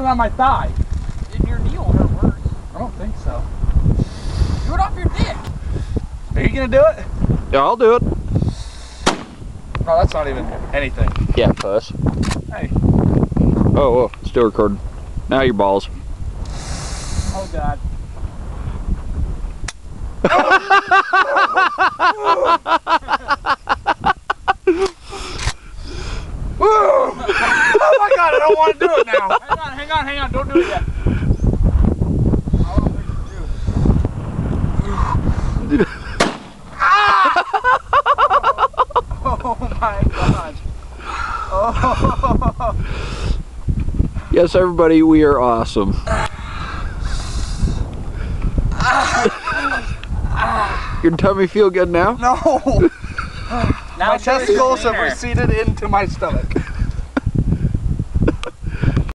it on my thigh. In your knee will hurt worse. I don't think so. Do it off your dick. Are you gonna do it? Yeah, I'll do it. No, that's not even anything. Yeah, puss. Hey. Oh, still recording. Now your balls. Oh God. Oh my God, I don't want to do it now. Hang on, don't do it yet. I don't think you do. Ah! Oh my God. Oh. Yes, everybody, we are awesome. Your tummy feel good now? No. Now My testicles have receded into my stomach.